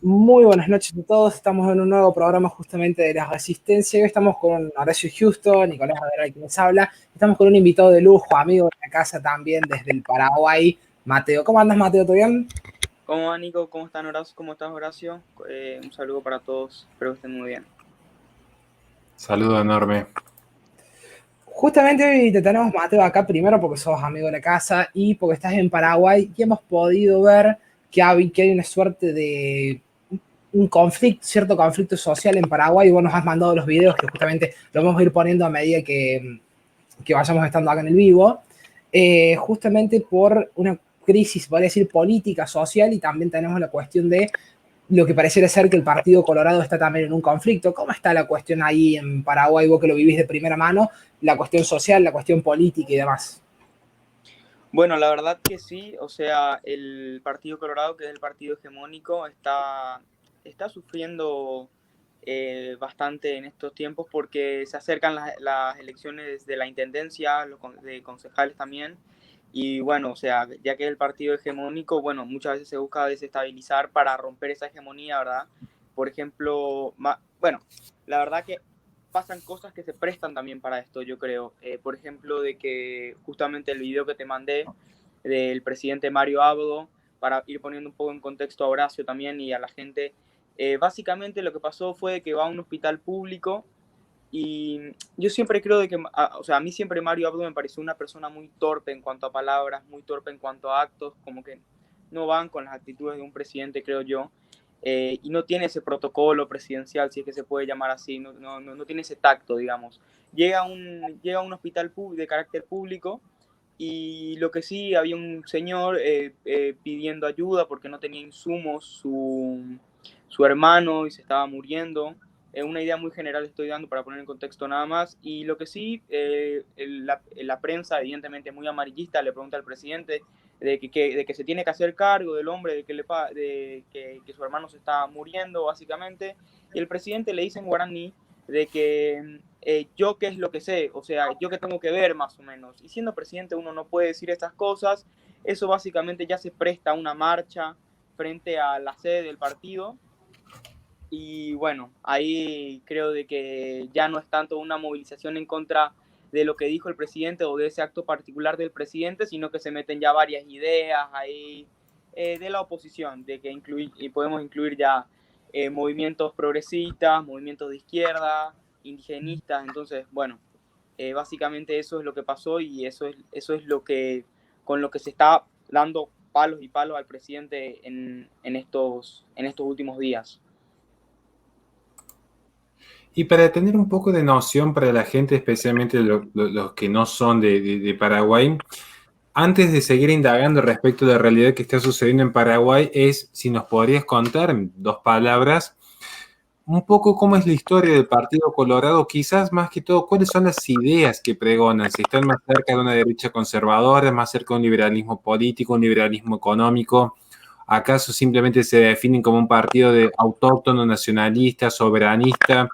Muy buenas noches a todos. Estamos en un nuevo programa justamente de la Resistencia. Hoy estamos con Horacio Justo, Nicolás Madera, quien nos habla. Estamos con un invitado de lujo, amigo de la casa también desde el Paraguay, Mateo. ¿Cómo andas, Mateo? ¿Todo bien? ¿Cómo va, Nico? ¿Cómo están, Horacio? ¿Cómo estás, Horacio? Un saludo para todos. Espero que estén muy bien. Saludo enorme. Justamente hoy te tenemos, Mateo, acá primero porque sos amigo de la casa y porque estás en Paraguay y hemos podido ver que hay una suerte de un conflicto, cierto conflicto social en Paraguay. Y vos nos has mandado los videos que justamente lo vamos a ir poniendo a medida que vayamos estando acá en el vivo, justamente por una crisis, podría decir, política, social, y también tenemos la cuestión de lo que pareciera ser que el Partido Colorado está también en un conflicto. ¿Cómo está la cuestión ahí en Paraguay, vos que lo vivís de primera mano, la cuestión social, la cuestión política y demás? Bueno, la verdad que sí, o sea, el Partido Colorado, que es el partido hegemónico, está sufriendo bastante en estos tiempos porque se acercan las elecciones de la intendencia, de concejales también. Y bueno, o sea, ya que es el partido hegemónico, bueno, muchas veces se busca desestabilizar para romper esa hegemonía, ¿verdad? Por ejemplo, bueno, la verdad que pasan cosas que se prestan también para esto, yo creo. Por ejemplo, de que justamente el video que te mandé del presidente Mario Abdo, para ir poniendo un poco en contexto a Horacio también y a la gente, básicamente lo que pasó fue que va a un hospital público y yo siempre creo de que, o sea, a mí siempre Mario Abdo me pareció una persona muy torpe en cuanto a palabras, muy torpe en cuanto a actos, como que no van con las actitudes de un presidente, creo yo. Y no tiene ese protocolo presidencial, si es que se puede llamar así, no tiene ese tacto, digamos. Llega a un hospital de carácter público y lo que sí, había un señor pidiendo ayuda porque no tenía insumos su hermano y se estaba muriendo. Una idea muy general estoy dando para poner en contexto nada más. Y lo que sí, la prensa, evidentemente muy amarillista, le pregunta al presidente de que se tiene que hacer cargo del hombre, que su hermano se está muriendo, básicamente. Y el presidente le dice en guaraní de que yo qué es lo que sé, o sea, yo qué tengo que ver más o menos. Y siendo presidente uno no puede decir estas cosas. Eso básicamente ya se presta a una marcha frente a la sede del partido. Y bueno, ahí creo de que ya no es tanto una movilización en contra de lo que dijo el presidente o de ese acto particular del presidente, sino que se meten ya varias ideas ahí de la oposición, de que y podemos incluir ya movimientos progresistas, movimientos de izquierda, indigenistas. Entonces, bueno, básicamente eso es lo que pasó y eso es lo que, con lo que se está dando palos y palos al presidente en estos últimos días. Y para tener un poco de noción para la gente, especialmente los que no son de Paraguay, antes de seguir indagando respecto de la realidad que está sucediendo en Paraguay, es si nos podrías contar en dos palabras un poco cómo es la historia del Partido Colorado, quizás más que todo, cuáles son las ideas que pregonan, si están más cerca de una derecha conservadora, más cerca de un liberalismo político, un liberalismo económico. ¿Acaso simplemente se definen como un partido de autóctono, nacionalista, soberanista?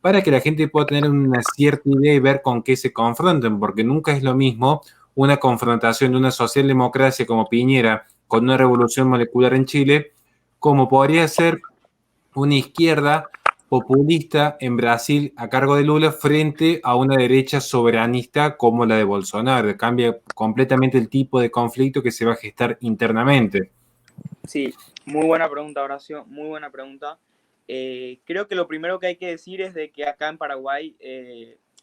Para que la gente pueda tener una cierta idea y ver con qué se confrontan, porque nunca es lo mismo una confrontación de una socialdemocracia como Piñera con una revolución molecular en Chile, como podría ser una izquierda populista en Brasil a cargo de Lula frente a una derecha soberanista como la de Bolsonaro. Cambia completamente el tipo de conflicto que se va a gestar internamente. Sí, muy buena pregunta, Horacio, muy buena pregunta. Creo que lo primero que hay que decir es de que acá en Paraguay,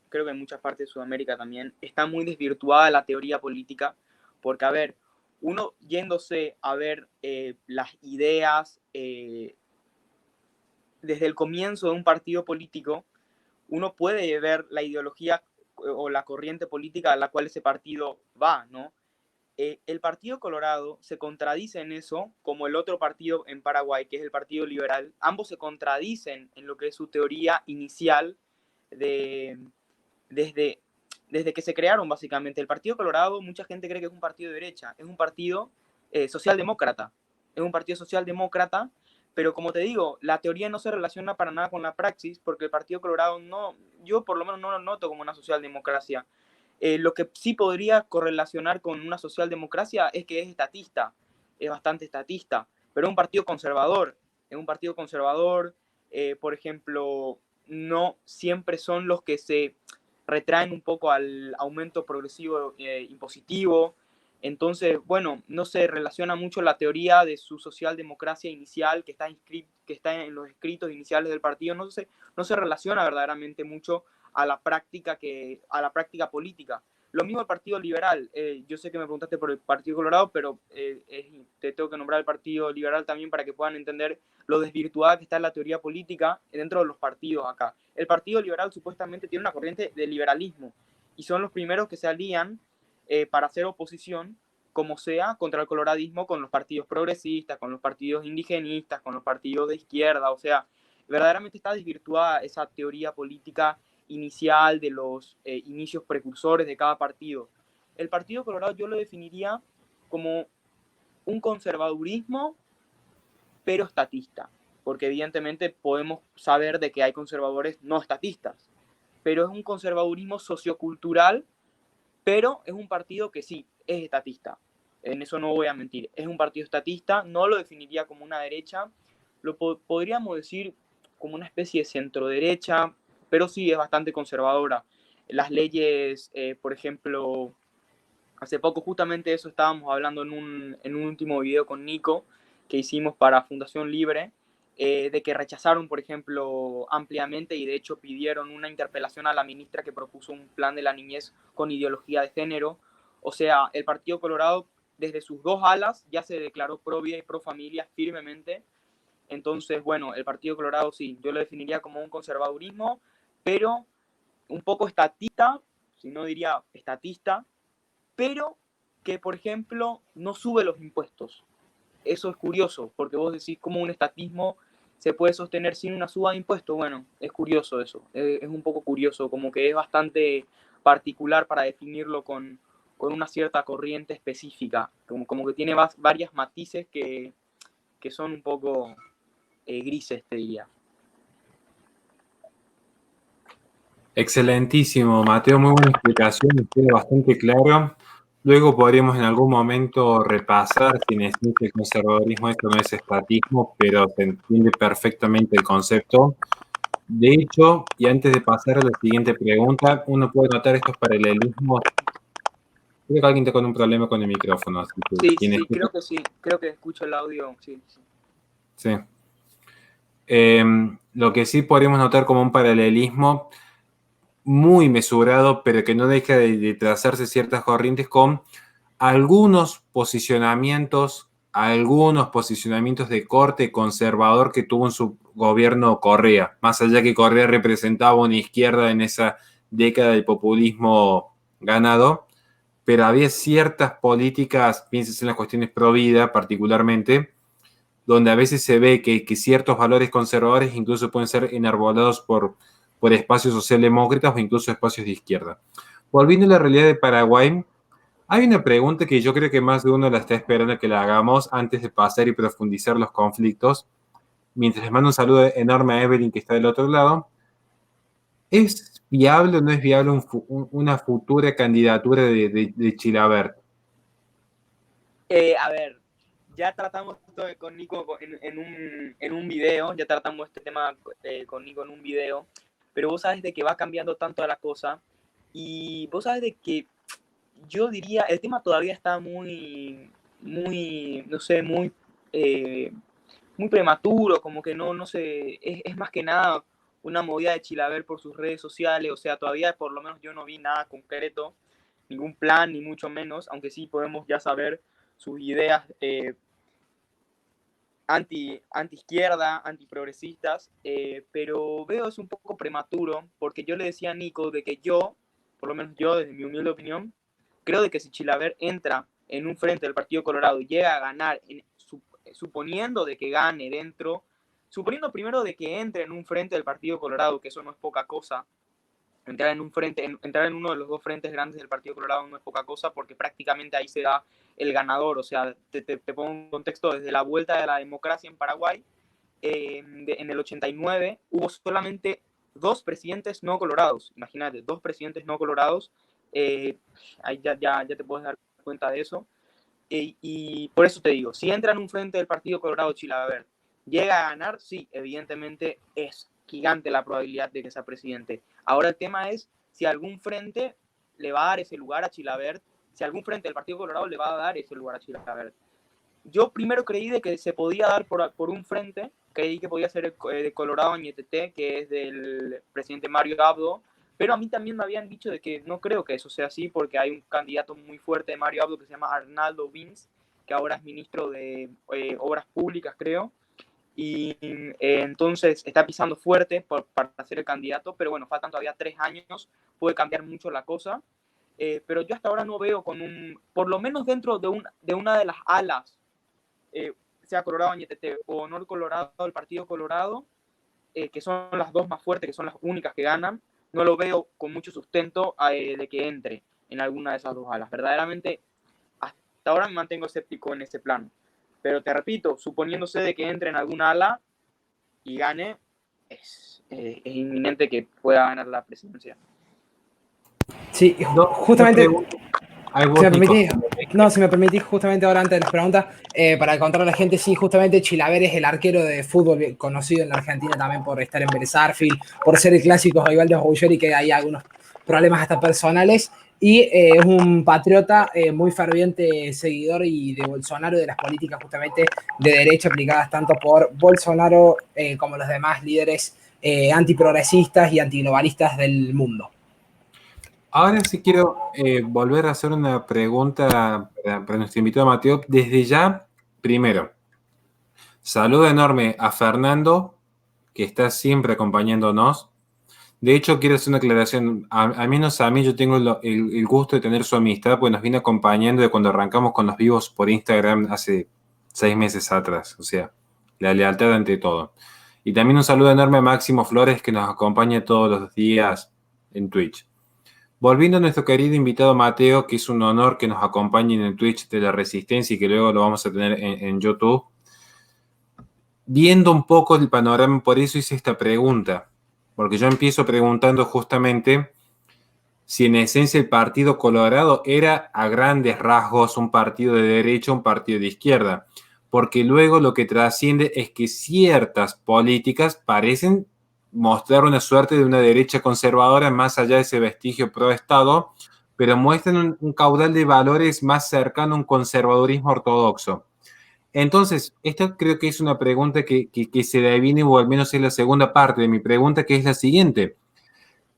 creo que en muchas partes de Sudamérica también, está muy desvirtuada la teoría política, porque, a ver, uno yéndose a ver las ideas desde el comienzo de un partido político, uno puede ver la ideología o la corriente política a la cual ese partido va, ¿no? El Partido Colorado se contradice en eso, como el otro partido en Paraguay, que es el Partido Liberal. Ambos se contradicen en lo que es su teoría inicial de, desde, desde que se crearon, básicamente. El Partido Colorado, mucha gente cree que es un partido de derecha, es un partido socialdemócrata. Es un partido socialdemócrata, pero como te digo, la teoría no se relaciona para nada con la praxis, porque el Partido Colorado no, yo por lo menos no lo noto como una socialdemocracia. Lo que sí podría correlacionar con una socialdemocracia es que es estatista, es bastante estatista, pero es un partido conservador. es un partido conservador, por ejemplo, no siempre son los que se retraen un poco al aumento progresivo impositivo. Entonces, bueno, no se relaciona mucho la teoría de su socialdemocracia inicial que está en los escritos iniciales del partido, no se relaciona verdaderamente mucho a la práctica política. Lo mismo el Partido Liberal. Yo sé que me preguntaste por el Partido Colorado, pero te tengo que nombrar el Partido Liberal también para que puedan entender lo desvirtuada que está la teoría política dentro de los partidos acá. El Partido Liberal supuestamente tiene una corriente de liberalismo y son los primeros que se alían para hacer oposición, como sea, contra el coloradismo con los partidos progresistas, con los partidos indigenistas, con los partidos de izquierda. O sea, verdaderamente está desvirtuada esa teoría política inicial de los inicios precursores de cada partido. El Partido Colorado yo lo definiría como un conservadurismo, pero estatista, porque evidentemente podemos saber de que hay conservadores no estatistas, pero es un conservadurismo sociocultural, pero es un partido que sí, es estatista. En eso no voy a mentir. Es un partido estatista, no lo definiría como una derecha, podríamos decir como una especie de centro-derecha, pero sí es bastante conservadora. Las leyes, por ejemplo, hace poco justamente eso estábamos hablando en un último video con Nico que hicimos para Fundación Libre, de que rechazaron, por ejemplo, ampliamente y de hecho pidieron una interpelación a la ministra que propuso un plan de la niñez con ideología de género. O sea, el Partido Colorado desde sus dos alas ya se declaró pro vida y pro familia firmemente. Entonces, bueno, el Partido Colorado sí, yo lo definiría como un conservadurismo, pero un poco estatista, si no diría estatista, pero que, por ejemplo, no sube los impuestos. Eso es curioso, porque vos decís cómo un estatismo se puede sostener sin una suba de impuestos. Bueno, es curioso eso, es un poco curioso, como que es bastante particular para definirlo con una cierta corriente específica, como que tiene varias matices que son un poco grises, te diría. Excelentísimo, Mateo, muy buena explicación, queda bastante claro. Luego podríamos en algún momento repasar si necesita el conservadurismo, esto no es estatismo, pero se entiende perfectamente el concepto. De hecho, y antes de pasar a la siguiente pregunta, uno puede notar estos paralelismos. Creo que alguien está con un problema con el micrófono, así que Sí, quien sí, escucha. sí, creo que escucho el audio, sí. Sí. Lo que sí podríamos notar como un paralelismo muy mesurado, pero que no deja de trazarse ciertas corrientes con algunos posicionamientos de corte conservador que tuvo en su gobierno Correa, más allá que Correa representaba una izquierda en esa década del populismo ganado, pero había ciertas políticas, pienses en las cuestiones pro vida particularmente, donde a veces se ve que ciertos valores conservadores incluso pueden ser enarbolados por espacios socialdemócratas o incluso espacios de izquierda. Volviendo a la realidad de Paraguay, hay una pregunta que yo creo que más de uno la está esperando que la hagamos antes de pasar y profundizar los conflictos. Mientras les mando un saludo enorme a Evelyn que está del otro lado. ¿Es viable o no es viable una futura candidatura de Chilavert? A ver, ya tratamos esto con Nico en un video, ya tratamos este tema con Nico en un video, pero vos sabes de que va cambiando tanto la cosa y vos sabes de que yo diría, el tema todavía está no sé, muy prematuro, como que no sé, es más que nada una movida de Chilaver por sus redes sociales, o sea, todavía por lo menos yo no vi nada concreto, ningún plan, ni mucho menos, aunque sí podemos ya saber sus ideas anti-izquierda, antiprogresistas, pero veo es un poco prematuro, porque yo le decía a Nico de que yo, por lo menos yo, desde mi humilde opinión, creo de que si Chilaver entra en un frente del Partido Colorado y llega a ganar, suponiendo de que gane dentro, suponiendo primero de que entre en un frente del Partido Colorado, que eso no es poca cosa, entrar en uno de los dos frentes grandes del Partido Colorado no es poca cosa porque prácticamente ahí se da el ganador. O sea, te pongo un contexto, desde la vuelta de la democracia en Paraguay, en el 89 hubo solamente dos presidentes no colorados. Imagínate, dos presidentes no colorados. Ahí ya te puedes dar cuenta de eso. Y por eso te digo, si entra en un frente del Partido Colorado Chilaver ¿Llega a ganar? Sí, evidentemente es gigante la probabilidad de que sea presidente. Ahora el tema es si algún frente le va a dar ese lugar a Chilavert, si algún frente del Partido Colorado le va a dar ese lugar a Chilavert. Yo primero creí de que se podía dar por un frente, creí que podía ser el de Colorado Añetete, que es del presidente Mario Abdo, pero a mí también me habían dicho de que no creo que eso sea así, porque hay un candidato muy fuerte de Mario Abdo que se llama Arnaldo Vins, que ahora es ministro de Obras Públicas, creo, y entonces está pisando fuerte para ser el candidato, pero bueno, faltan todavía 3 años, puede cambiar mucho la cosa, pero yo hasta ahora no veo por lo menos dentro de una de las alas, sea Colorado Añetete o Honor Colorado, el Partido Colorado, que son las dos más fuertes, que son las únicas que ganan, no lo veo con mucho sustento de que entre en alguna de esas dos alas. Verdaderamente, hasta ahora me mantengo escéptico en ese plano. Pero te repito, suponiéndose de que entre en alguna ala y gane, es inminente que pueda ganar la presidencia. Sí, justamente, si me permitís, si me permitís, justamente ahora antes de las preguntas, para contar a la gente, sí, justamente Chilavert es el arquero de fútbol conocido en la Argentina también por estar en Vélez Sarsfield, por ser el clásico rival de Ruggeri, que hay algunos problemas hasta personales, y es un patriota muy ferviente seguidor y de Bolsonaro, de las políticas justamente de derecha aplicadas tanto por Bolsonaro como los demás líderes antiprogresistas y antiglobalistas del mundo. Ahora sí quiero volver a hacer una pregunta para nuestro invitado Mateo. Desde ya, primero, saludo enorme a Fernando, que está siempre acompañándonos. De hecho, quiero hacer una aclaración. Al menos a mí yo tengo el gusto de tener su amistad, pues nos viene acompañando de cuando arrancamos con los vivos por Instagram hace 6 meses atrás. O sea, la lealtad ante todo. Y también un saludo enorme a Máximo Flores, que nos acompaña todos los días en Twitch. Volviendo a nuestro querido invitado Mateo, que es un honor que nos acompañe en el Twitch de la Resistencia y que luego lo vamos a tener en YouTube. Viendo un poco el panorama, por eso hice esta pregunta, porque yo empiezo preguntando justamente si en esencia el Partido Colorado era a grandes rasgos un partido de derecha, un partido de izquierda, porque luego lo que trasciende es que ciertas políticas parecen mostrar una suerte de una derecha conservadora más allá de ese vestigio pro-Estado, pero muestran un caudal de valores más cercano a un conservadurismo ortodoxo. Entonces, esta creo que es una pregunta que se devine, o al menos es la segunda parte de mi pregunta, que es la siguiente.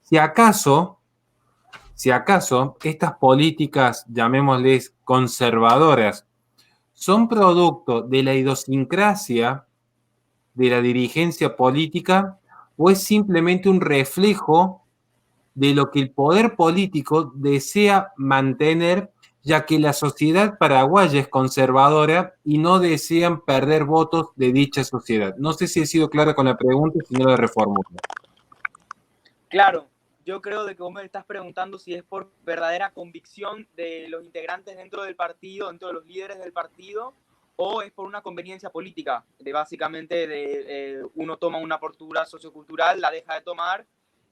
Si acaso estas políticas, llamémosles conservadoras, son producto de la idiosincrasia de la dirigencia política o es simplemente un reflejo de lo que el poder político desea mantener, ya que la sociedad paraguaya es conservadora y no desean perder votos de dicha sociedad. No sé si he sido clara con la pregunta, si no la reformulo. Claro, yo creo de que vos me estás preguntando si es por verdadera convicción de los integrantes dentro del partido, dentro de los líderes del partido, o es por una conveniencia política, de básicamente uno toma una postura sociocultural, la deja de tomar,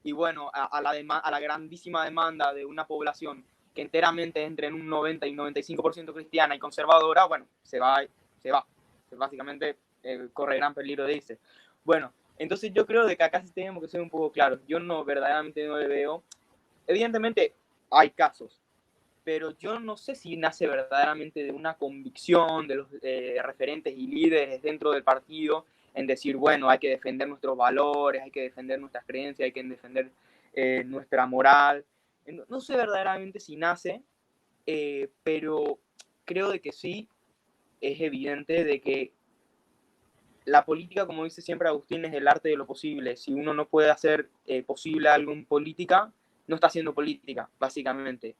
y bueno, a la grandísima demanda de una población que enteramente entre en un 90 y 95% cristiana y conservadora, bueno, se va. Básicamente corre gran peligro de irse. Bueno, entonces yo creo de que acá sí tenemos que ser un poco claros. Yo verdaderamente no le veo. Evidentemente hay casos, pero yo no sé si nace verdaderamente de una convicción de los referentes y líderes dentro del partido en decir, bueno, hay que defender nuestros valores, hay que defender nuestras creencias, hay que defender nuestra moral. No sé verdaderamente si nace, pero creo de que sí es evidente de que la política, como dice siempre Agustín, es el arte de lo posible. Si uno no puede hacer posible algo en política, no está haciendo política, básicamente.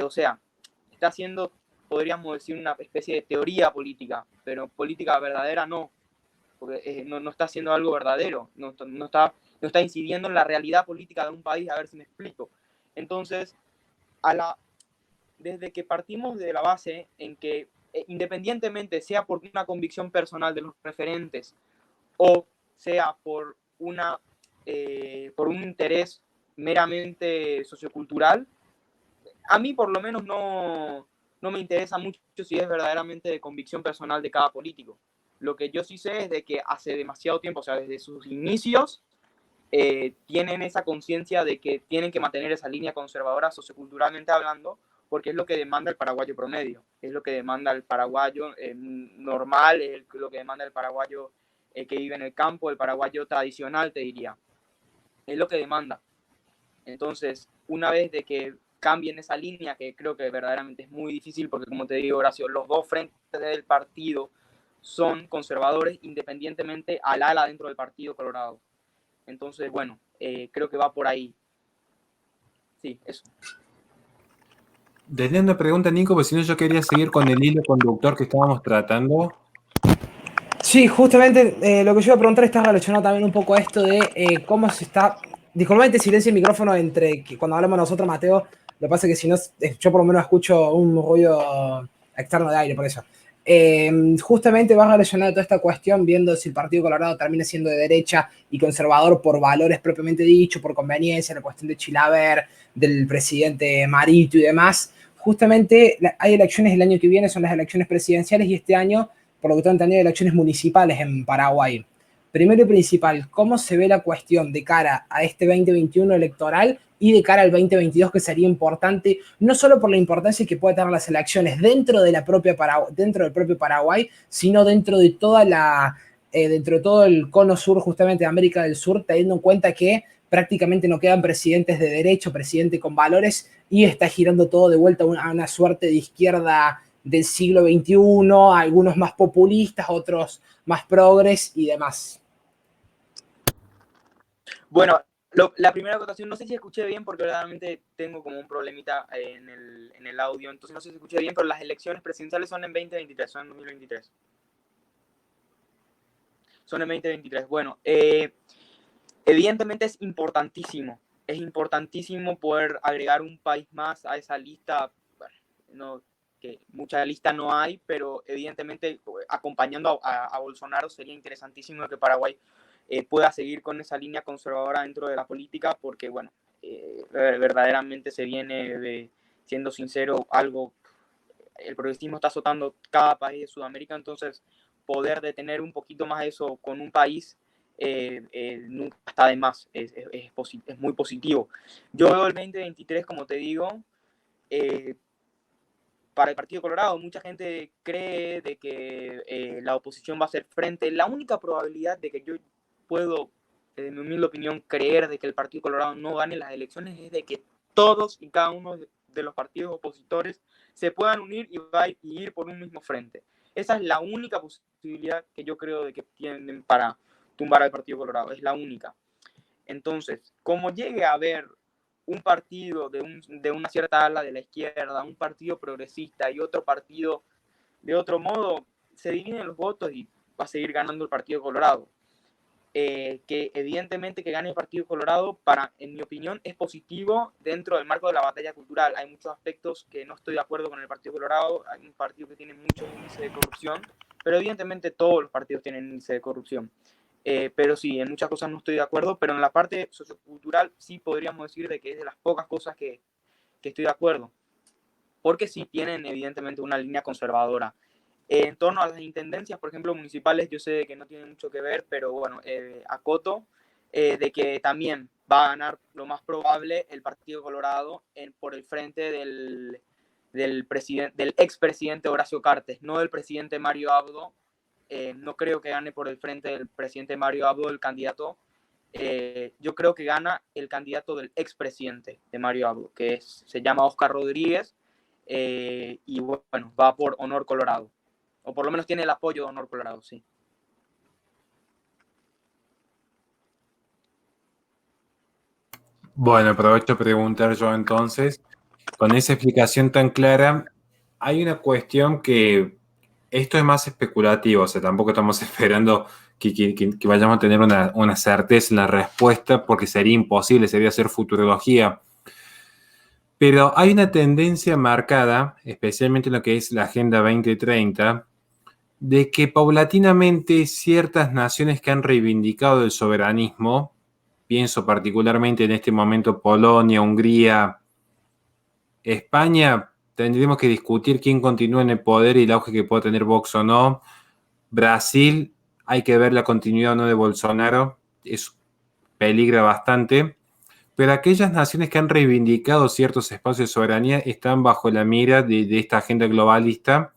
O sea, está haciendo, podríamos decir, una especie de teoría política, pero política verdadera no, porque no está haciendo algo verdadero, no está incidiendo en la realidad política de un país, a ver si me explico. Entonces, desde que partimos de la base en que independientemente sea por una convicción personal de los referentes o sea por un interés meramente sociocultural, a mí por lo menos no me interesa mucho si es verdaderamente de convicción personal de cada político. Lo que yo sí sé es de que hace demasiado tiempo, o sea, desde sus inicios, tienen esa conciencia de que tienen que mantener esa línea conservadora socioculturalmente hablando, porque es lo que demanda el paraguayo promedio, es lo que demanda el paraguayo normal, es lo que demanda el paraguayo que vive en el campo, el paraguayo tradicional, te diría. Es lo que demanda. Entonces, una vez de que cambien esa línea, que creo que verdaderamente es muy difícil, porque como te digo, Horacio, los dos frentes del partido son conservadores independientemente al ala dentro del Partido Colorado. Entonces, bueno, creo que va por ahí. Sí, eso. Tenía una pregunta, Nico, porque si no yo quería seguir con el hilo conductor que estábamos tratando. Sí, justamente lo que yo iba a preguntar está relacionado también un poco a esto de cómo se está. Disculpame, silencio el micrófono entre que cuando hablamos nosotros, Mateo. Lo que pasa es que si no, yo por lo menos escucho un ruido externo de aire, por eso. Justamente va relacionado a toda esta cuestión, viendo si el Partido Colorado termina siendo de derecha y conservador por valores propiamente dicho, por conveniencia, la cuestión de Chilaver, del presidente Marito y demás. Justamente hay elecciones el año que viene, son las elecciones presidenciales, y este año, por lo que tengo entendido, elecciones municipales en Paraguay. Primero y principal, ¿cómo se ve la cuestión de cara a este 2021 electoral y de cara al 2022, que sería importante, no solo por la importancia que puede tener las elecciones dentro de la propia dentro del propio Paraguay, sino dentro de toda dentro de todo el cono sur, justamente de América del Sur, teniendo en cuenta que prácticamente no quedan presidentes de derecho, presidente con valores, y está girando todo de vuelta a una suerte de izquierda del siglo XXI, algunos más populistas, otros más progres y demás. Bueno, la primera acotación, no sé si escuché bien porque verdaderamente tengo como un problemita en el audio, entonces no sé si escuché bien, pero las elecciones presidenciales son en 2023, son en 2023. Son en 2023. Bueno, evidentemente es importantísimo poder agregar un país más a esa lista. Bueno, no, que mucha lista no hay, pero evidentemente acompañando a Bolsonaro sería interesantísimo que Paraguay pueda seguir con esa línea conservadora dentro de la política, porque bueno, verdaderamente se viene, siendo sincero, el progresismo está azotando cada país de Sudamérica, entonces poder detener un poquito más eso con un país nunca está de más, es muy positivo. Yo veo el 2023, como te digo, para el Partido Colorado. Mucha gente cree de que la oposición va a hacer frente. La única probabilidad de que yo puedo, en mi humilde opinión, creer de que el Partido Colorado no gane las elecciones es de que todos y cada uno de los partidos opositores se puedan unir y ir por un mismo frente. Esa es la única posibilidad que yo creo de que tienen para tumbar al Partido Colorado. Es la única. Entonces, como llegue a haber un partido de una cierta ala de la izquierda, un partido progresista y otro partido de otro modo, se dividen los votos y va a seguir ganando el Partido Colorado. Que evidentemente que gane el Partido Colorado, en mi opinión, es positivo dentro del marco de la batalla cultural. Hay muchos aspectos que no estoy de acuerdo con el Partido Colorado, hay un partido que tiene mucho índice de corrupción, pero evidentemente todos los partidos tienen índice de corrupción. Pero sí, en muchas cosas no estoy de acuerdo, pero en la parte sociocultural sí podríamos decir de que es de las pocas cosas que estoy de acuerdo, porque sí tienen evidentemente una línea conservadora. En torno a las intendencias, por ejemplo, municipales, yo sé que no tienen mucho que ver, pero bueno, acoto de que también va a ganar lo más probable el Partido Colorado por el frente del expresidente Horacio Cartes, no del presidente Mario Abdo. No creo que gane por el frente del presidente Mario Abdo el candidato. Yo creo que gana el candidato del expresidente de Mario Abdo, que se llama Oscar Rodríguez, y bueno, va por Honor Colorado, o por lo menos tiene el apoyo de Honor Colorado, sí. Bueno, aprovecho a preguntar yo entonces, con esa explicación tan clara, hay una cuestión que esto es más especulativo, o sea, tampoco estamos esperando que vayamos a tener una certeza en la respuesta, porque sería imposible, sería hacer futurología. Pero hay una tendencia marcada, especialmente en lo que es la Agenda 2030, de que paulatinamente ciertas naciones que han reivindicado el soberanismo, pienso particularmente en este momento Polonia, Hungría, España, tendremos que discutir quién continúa en el poder y el auge que puede tener Vox o no, Brasil, hay que ver la continuidad o no de Bolsonaro, peligra bastante, pero aquellas naciones que han reivindicado ciertos espacios de soberanía están bajo la mira de esta agenda globalista,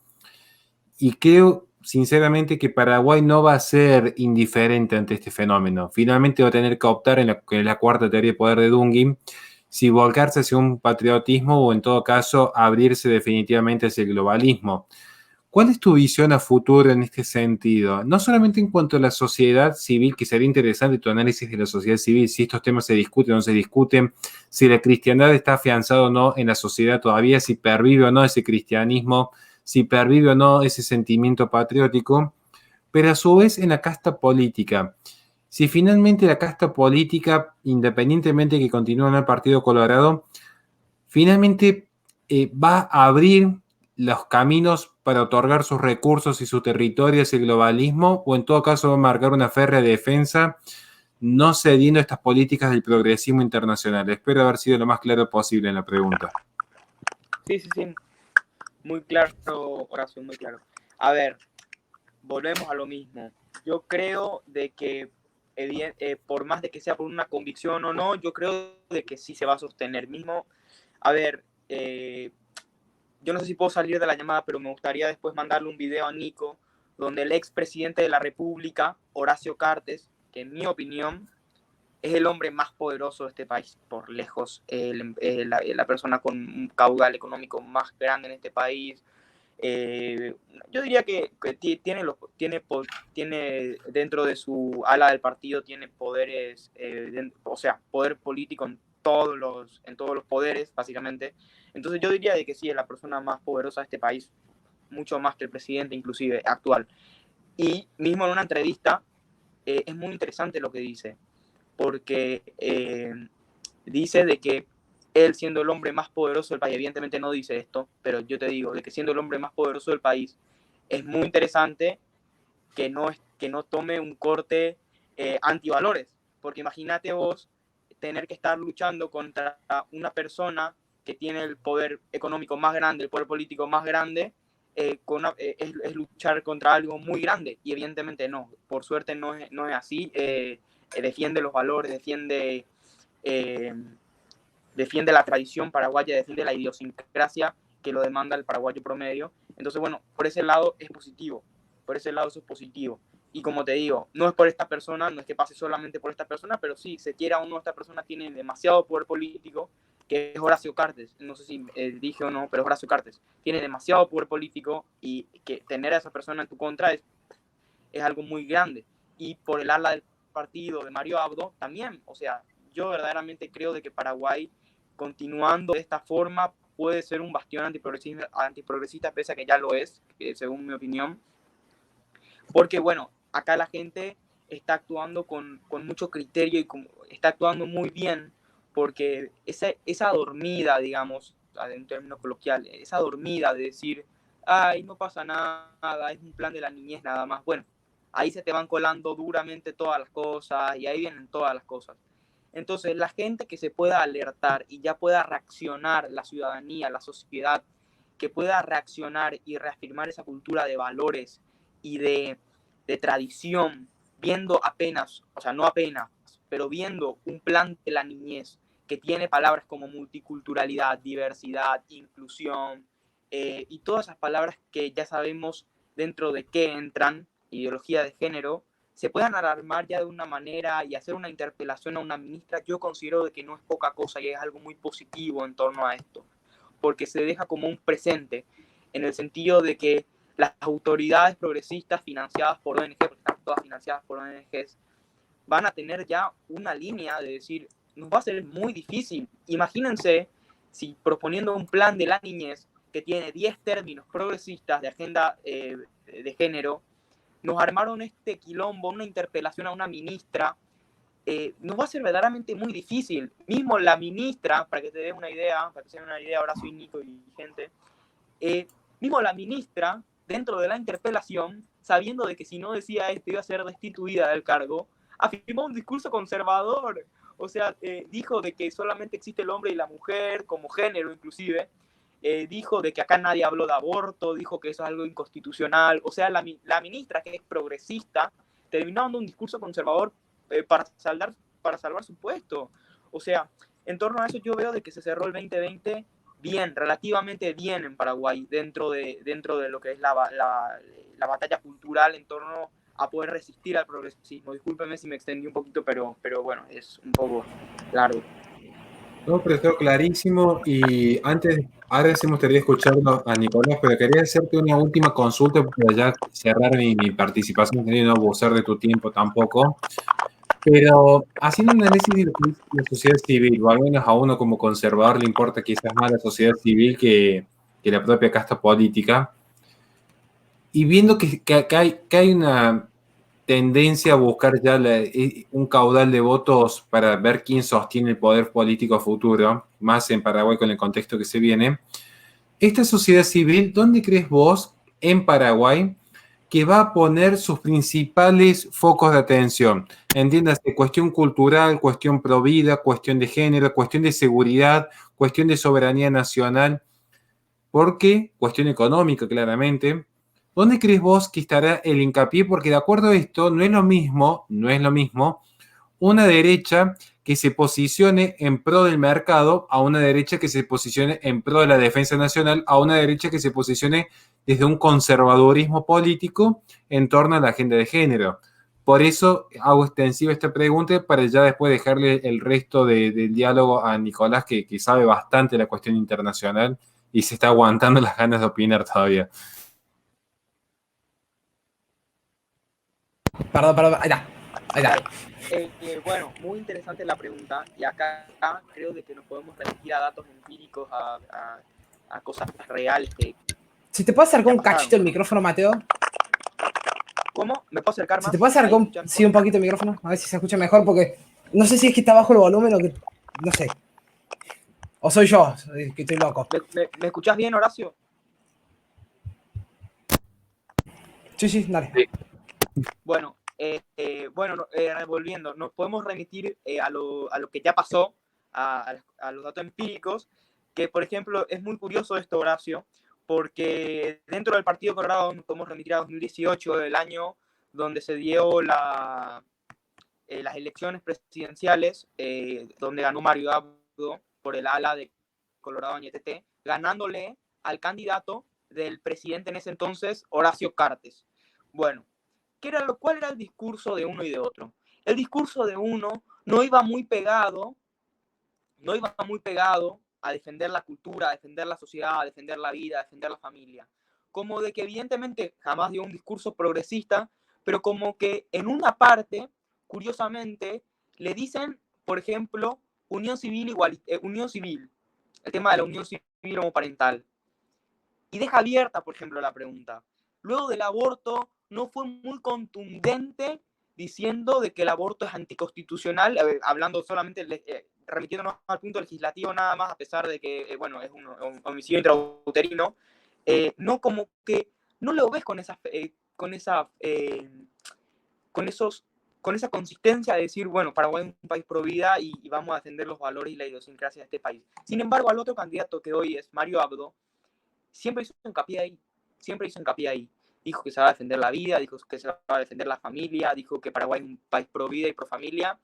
y creo sinceramente que Paraguay no va a ser indiferente ante este fenómeno. Finalmente va a tener que optar en la cuarta teoría de poder de Dungy, si volcarse hacia un patriotismo o en todo caso abrirse definitivamente hacia el globalismo. ¿Cuál es tu visión a futuro en este sentido? No solamente en cuanto a la sociedad civil, que sería interesante tu análisis de la sociedad civil, si estos temas se discuten o no se discuten, si la cristiandad está afianzada o no en la sociedad todavía, si pervive o no ese cristianismo, si pervive o no ese sentimiento patriótico, pero a su vez en la casta política. Si finalmente la casta política, independientemente de que continúe en el Partido Colorado, finalmente va a abrir los caminos para otorgar sus recursos y su territorio hacia el globalismo, o en todo caso va a marcar una férrea defensa, no cediendo a estas políticas del progresismo internacional. Espero haber sido lo más claro posible en la pregunta. Sí, muy claro, Horacio, muy claro. A ver, volvemos a lo mismo. Yo creo de que, por más de que sea por una convicción o no, yo creo de que sí se va a sostener mismo. A ver, yo no sé si puedo salir de la llamada, pero me gustaría después mandarle un video a Nico, donde el expresidente de la República, Horacio Cartes, que en mi opinión es el hombre más poderoso de este país, por lejos, la persona con un caudal económico más grande en este país. Yo diría que tiene dentro de su ala del partido, tiene poderes, o sea, poder político en todos los poderes, básicamente. Entonces yo diría de que sí, es la persona más poderosa de este país, mucho más que el presidente inclusive actual. Y mismo en una entrevista, es muy interesante lo que dice, porque dice de que él, siendo el hombre más poderoso del país, evidentemente no dice esto, pero yo te digo de que siendo el hombre más poderoso del país, es muy interesante que no tome un corte antivalores, porque imagínate vos tener que estar luchando contra una persona que tiene el poder económico más grande, el poder político más grande, es luchar contra algo muy grande, y evidentemente no, por suerte no es así. Defiende los valores, defiende la tradición paraguaya, defiende la idiosincrasia que lo demanda el paraguayo promedio. Entonces, bueno, por ese lado es positivo, por ese lado eso es positivo. Y como te digo, no es por esta persona, no es que pase solamente por esta persona, pero sí, se quiera o no, esta persona tiene demasiado poder político, que es Horacio Cartes. No sé si dije o no, pero es Horacio Cartes. Tiene demasiado poder político, y que tener a esa persona en tu contra es algo muy grande. Y por el ala del partido de Mario Abdo también, o sea, yo verdaderamente creo de que Paraguay, continuando de esta forma, puede ser un bastión antiprogresista, pese a que ya lo es, según mi opinión. Porque, bueno, acá la gente está actuando con mucho criterio y está actuando muy bien, porque esa dormida, digamos, en términos coloquiales, esa dormida de decir, ay, no pasa nada, es un plan de la niñez nada más. Bueno, ahí se te van colando duramente todas las cosas, y ahí vienen todas las cosas. Entonces, la gente que se pueda alertar y ya pueda reaccionar, la ciudadanía, la sociedad, que pueda reaccionar y reafirmar esa cultura de valores y de tradición, viendo apenas, o sea, no apenas, pero viendo un plan de la niñez que tiene palabras como multiculturalidad, diversidad, inclusión, y todas esas palabras que ya sabemos dentro de qué entran, ideología de género, se puedan alarmar ya de una manera y hacer una interpelación a una ministra. Yo considero de que no es poca cosa y es algo muy positivo en torno a esto, porque se deja como un presente, en el sentido de que las autoridades progresistas financiadas por ONG, porque están todas financiadas por ONGs, van a tener ya una línea de decir, nos va a ser muy difícil. Imagínense si, proponiendo un plan de la niñez que tiene 10 términos progresistas de agenda de género, nos armaron este quilombo, una interpelación a una ministra, nos va a ser verdaderamente muy difícil. Mismo la ministra, para que te den una idea, ahora soy Nico y gente, mismo la ministra, dentro de la interpelación, sabiendo de que si no decía esto iba a ser destituida del cargo, afirmó un discurso conservador. O sea, dijo de que solamente existe el hombre y la mujer como género inclusive, dijo de que acá nadie habló de aborto, dijo que eso es algo inconstitucional. O sea, la ministra, que es progresista, terminó dando un discurso conservador para salvar su puesto. O sea, en torno a eso yo veo de que se cerró el 2020 bien, relativamente bien en Paraguay, dentro de lo que es la batalla cultural en torno a poder resistir al progresismo. Discúlpeme si me extendí un poquito, pero bueno, es un poco largo. No, pero está clarísimo. Y ahora sí me gustaría escucharlo a Nicolás, pero quería hacerte una última consulta para ya cerrar mi participación, y no abusar de tu tiempo tampoco. Pero haciendo un análisis de lo que es la sociedad civil, o al menos a uno como conservador le importa quizás más la sociedad civil que la propia casta política, y viendo que hay una tendencia a buscar ya un caudal de votos para ver quién sostiene el poder político a futuro, más en Paraguay con el contexto que se viene. Esta sociedad civil, ¿dónde crees vos en Paraguay que va a poner sus principales focos de atención? Entiéndase, cuestión cultural, cuestión provida, cuestión de género, cuestión de seguridad, cuestión de soberanía nacional, porque, cuestión económica claramente. ¿Dónde crees vos que estará el hincapié? Porque de acuerdo a esto, no es lo mismo una derecha que se posicione en pro del mercado a una derecha que se posicione en pro de la defensa nacional, a una derecha que se posicione desde un conservadurismo político en torno a la agenda de género. Por eso hago extensiva esta pregunta para ya después dejarle el resto del diálogo a Nicolás, que sabe bastante la cuestión internacional y se está aguantando las ganas de opinar todavía. Perdón, ahí está. Bueno, muy interesante la pregunta, y acá creo de que nos podemos remitir a datos empíricos, a cosas reales que... Si te puedo acercar un pasaron, cachito el ¿no? micrófono, Mateo. ¿Cómo? ¿Me puedo acercar más? Si te puedo acercar un poquito el micrófono, a ver si se escucha mejor, porque no sé si es que está bajo el volumen o que... No sé. O soy yo, que estoy loco. ¿Me escuchás bien, Horacio? Sí, dale. Sí. Bueno, volviendo, nos podemos remitir a lo que ya pasó, a los datos empíricos, que por ejemplo es muy curioso esto, Horacio, porque dentro del Partido Colorado nos podemos remitir a 2018, el año donde se dio las elecciones presidenciales, donde ganó Mario Abdo por el ala de Colorado NTT, ganándole al candidato del presidente en ese entonces, Horacio Cartes. Bueno, ¿cuál era el discurso de uno y de otro? El discurso de uno no iba muy pegado a defender la cultura, a defender la sociedad, a defender la vida, a defender la familia. Como de que evidentemente jamás dio un discurso progresista, pero como que en una parte, curiosamente, le dicen, por ejemplo, unión civil, el tema de la unión civil homoparental. Y deja abierta, por ejemplo, la pregunta. Luego del aborto, no fue muy contundente diciendo de que el aborto es anticonstitucional, hablando solamente, remitiéndonos al punto legislativo nada más, a pesar de que, bueno, es un homicidio intrauterino, no como que no lo ves con esa consistencia de decir, bueno, Paraguay es un país pro vida y vamos a defender los valores y la idiosincrasia de este país. Sin embargo, al otro candidato que hoy es Mario Abdo, siempre hizo hincapié ahí. Dijo que se va a defender la vida, dijo que se va a defender la familia, dijo que Paraguay es un país pro vida y pro familia.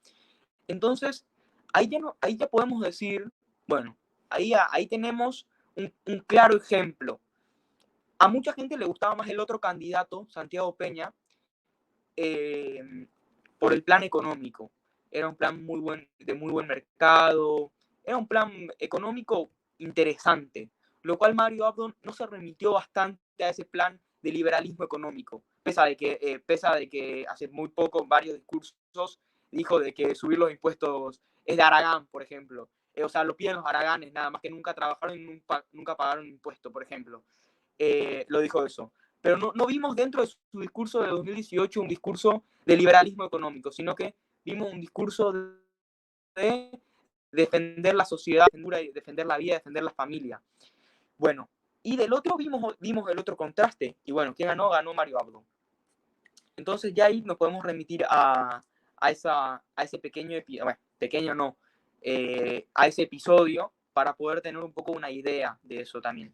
Entonces, ahí ya podemos decir, bueno, ahí tenemos un claro ejemplo. A mucha gente le gustaba más el otro candidato, Santiago Peña, por el plan económico. Era un plan de muy buen mercado, era un plan económico interesante, lo cual Mario Abdo no se remitió bastante a ese plan de liberalismo económico, pese de que hace muy poco varios discursos dijo de que subir los impuestos es de Aragán, por ejemplo. O sea, lo piden los araganes, nada más que nunca trabajaron y nunca pagaron impuesto, por ejemplo. Lo dijo eso. Pero no vimos dentro de su discurso de 2018 un discurso de liberalismo económico, sino que vimos un discurso de defender la sociedad, defender la vida, defender la familia. Bueno, y del otro vimos el otro contraste. Y bueno, ¿quién ganó? Ganó Mario Abdo. Entonces ya ahí nos podemos remitir a ese pequeño, bueno, pequeño no, a ese episodio para poder tener un poco una idea de eso también.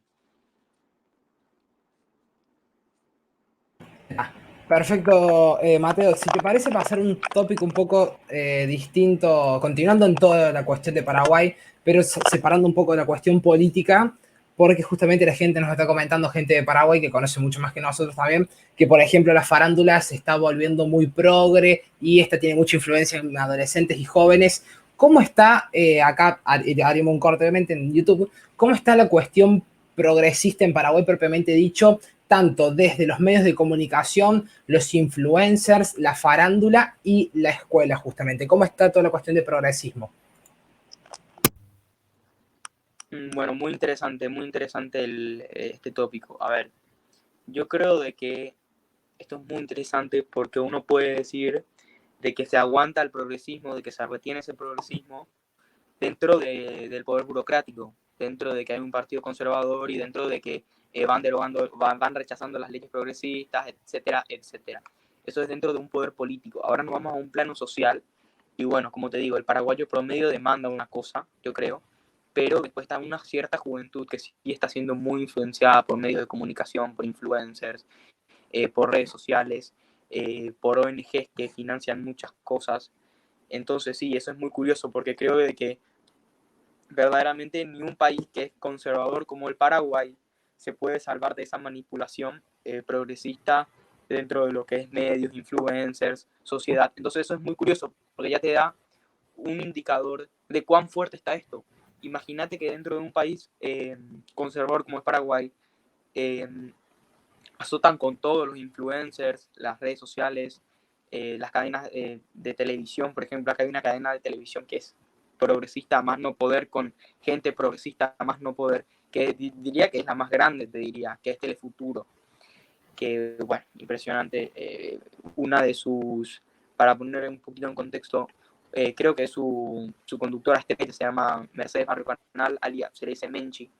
Perfecto, Mateo. Si te parece pasar un tópico un poco distinto, continuando en toda la cuestión de Paraguay, pero separando un poco de la cuestión política, porque justamente la gente nos está comentando, gente de Paraguay que conoce mucho más que nosotros también, que por ejemplo la farándula se está volviendo muy progre y esta tiene mucha influencia en adolescentes y jóvenes. ¿Cómo está, acá haremos un corte obviamente en YouTube, cómo está la cuestión progresista en Paraguay propiamente dicho, tanto desde los medios de comunicación, los influencers, la farándula y la escuela, justamente? ¿Cómo está toda la cuestión de progresismo? Bueno, muy interesante este tópico. A ver, yo creo de que esto es muy interesante porque uno puede decir de que se aguanta el progresismo, de que se retiene ese progresismo dentro del poder burocrático, dentro de que hay un partido conservador y dentro de que van derogando, van rechazando las leyes progresistas, etcétera, etcétera. Eso es dentro de un poder político. Ahora nos vamos a un plano social y bueno, como te digo, el paraguayo promedio demanda una cosa, yo creo, pero después está una cierta juventud que sí está siendo muy influenciada por medios de comunicación, por influencers, por redes sociales, por ONGs que financian muchas cosas. Entonces sí, eso es muy curioso porque creo de que verdaderamente ni un país que es conservador como el Paraguay se puede salvar de esa manipulación progresista dentro de lo que es medios, influencers, sociedad. Entonces eso es muy curioso porque ya te da un indicador de cuán fuerte está esto. Imagínate que dentro de un país conservador como es Paraguay, eh, azotan con todos los influencers, las redes sociales, las cadenas de televisión. Por ejemplo, acá hay una cadena de televisión que es progresista a más no poder, con gente progresista a más no poder, que diría que es la más grande, te diría, que es Telefuturo. Que, bueno, impresionante. Una de sus, para poner un poquito en contexto, creo que su conductora este se llama Mercedes Barrio Canal, alias se le dice Menchi,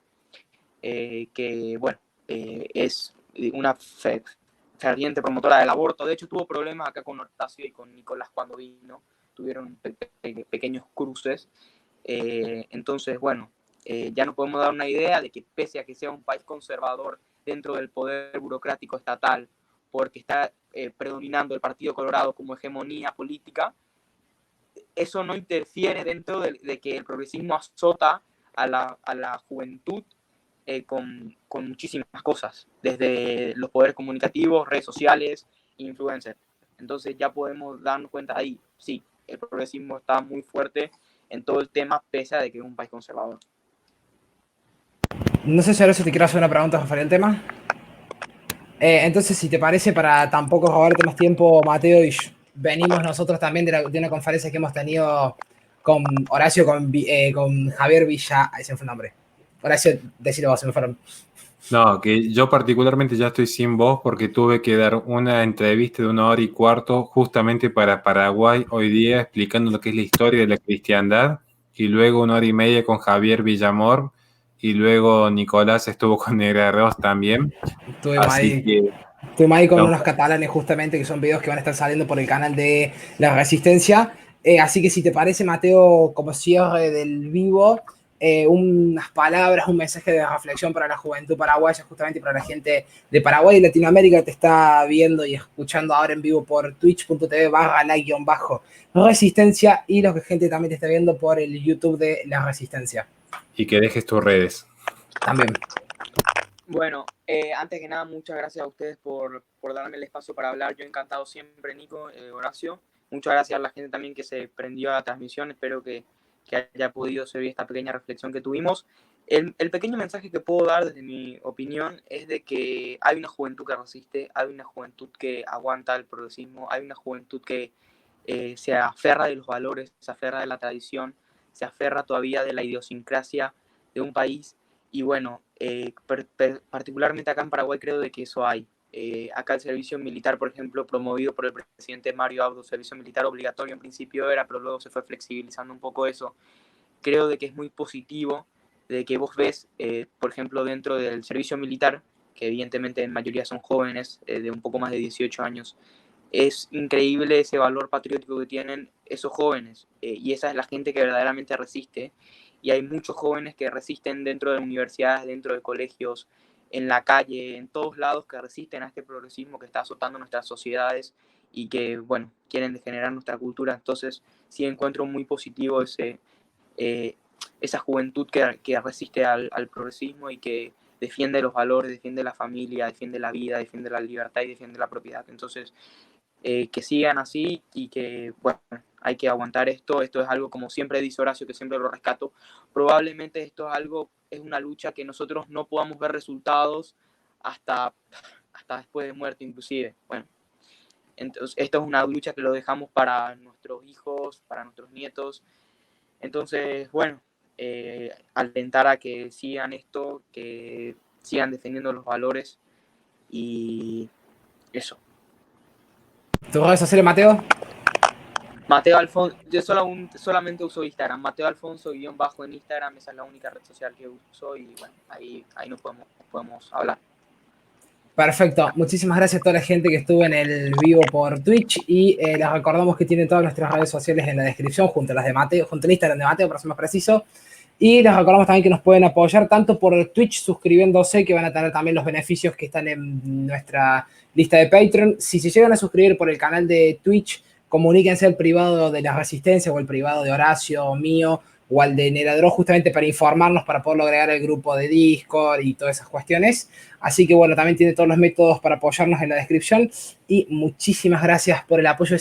que, bueno, es una ferviente promotora del aborto. De hecho, tuvo problemas acá con Hortacio y con Nicolás cuando vino. Tuvieron pequeños cruces. Entonces, bueno, ya nos podemos dar una idea de que pese a que sea un país conservador dentro del poder burocrático estatal, porque está predominando el Partido Colorado como hegemonía política, eso no interfiere dentro de que el progresismo azota a la juventud con muchísimas cosas, desde los poderes comunicativos, redes sociales, influencers. Entonces ya podemos darnos cuenta ahí, sí, el progresismo está muy fuerte en todo el tema, pese a de que es un país conservador. No sé si ahora te quiero hacer una pregunta referente al tema. Entonces, si te parece, para tampoco robarte más tiempo, Mateo, y venimos nosotros también de una conferencia que hemos tenido con Horacio, con Javier Villa, ese fue el nombre. Horacio, decilo vos, se me fueron. No, que yo particularmente ya estoy sin voz porque tuve que dar una entrevista de 1 hora y cuarto justamente para Paraguay hoy día explicando lo que es la historia de la cristiandad y luego 1 hora y media con Javier Villamor y luego Nicolás estuvo con Negra Arroz también. Estuvimos Así ahí, que estuvimos ahí con no, unos catalanes justamente, que son videos que van a estar saliendo por el canal de La Resistencia. Así que si te parece, Mateo, como cierre del vivo, unas palabras, un mensaje de reflexión para la juventud paraguaya, justamente para la gente de Paraguay y Latinoamérica que te está viendo y escuchando ahora en vivo por twitch.tv/la-resistencia y los que gente también te está viendo por el YouTube de La Resistencia. y que dejes tus redes. También. Bueno, antes que nada, muchas gracias a ustedes por darme el espacio para hablar. Yo encantado siempre, Nico, Horacio. Muchas gracias a la gente también que se prendió a la transmisión. Espero que haya podido servir esta pequeña reflexión que tuvimos. El pequeño mensaje que puedo dar desde mi opinión es de que hay una juventud que resiste, hay una juventud que aguanta el progresismo, hay una juventud que se aferra de los valores, se aferra de la tradición, se aferra todavía de la idiosincrasia de un país. Y bueno, particularmente acá en Paraguay creo de que eso hay. Acá el servicio militar, por ejemplo, promovido por el presidente Mario Abdo, servicio militar obligatorio en principio era, pero luego se fue flexibilizando un poco eso. Creo de que es muy positivo, de que vos ves, por ejemplo, dentro del servicio militar, que evidentemente en mayoría son jóvenes de un poco más de 18 años, es increíble ese valor patriótico que tienen esos jóvenes y esa es la gente que verdaderamente resiste y hay muchos jóvenes que resisten dentro de universidades, dentro de colegios, en la calle, en todos lados, que resisten a este progresismo que está azotando nuestras sociedades y que, bueno, quieren degenerar nuestra cultura. Entonces, sí encuentro muy positivo esa juventud que resiste al progresismo y que defiende los valores, defiende la familia, defiende la vida, defiende la libertad y defiende la propiedad. Entonces, que sigan así y que, bueno, hay que aguantar esto. Esto es algo, como siempre dice Horacio, que siempre lo rescato, probablemente esto es una lucha que nosotros no podamos ver resultados hasta después de muerte inclusive. Bueno, entonces esto es una lucha que lo dejamos para nuestros hijos, para nuestros nietos. Entonces, bueno, alentar a que sigan esto, que sigan defendiendo los valores y eso. ¿Tus redes sociales, Mateo? Mateo Alfonso, yo solamente uso Instagram, Mateo Alfonso _ en Instagram, esa es la única red social que uso y bueno, ahí nos podemos hablar. Perfecto, muchísimas gracias a toda la gente que estuvo en el vivo por Twitch y les recordamos que tienen todas nuestras redes sociales en la descripción junto a las de Mateo, junto al Instagram de Mateo para ser más preciso, y les recordamos también que nos pueden apoyar tanto por Twitch suscribiéndose, que van a tener también los beneficios que están en nuestra lista de Patreon. Si se llegan a suscribir por el canal de Twitch, comuníquense al privado de la Resistencia o el privado de Horacio, mío, o al de Neradro, justamente para informarnos, para poderlo agregar al grupo de Discord y todas esas cuestiones. Así que bueno, también tiene todos los métodos para apoyarnos en la descripción y muchísimas gracias por el apoyo.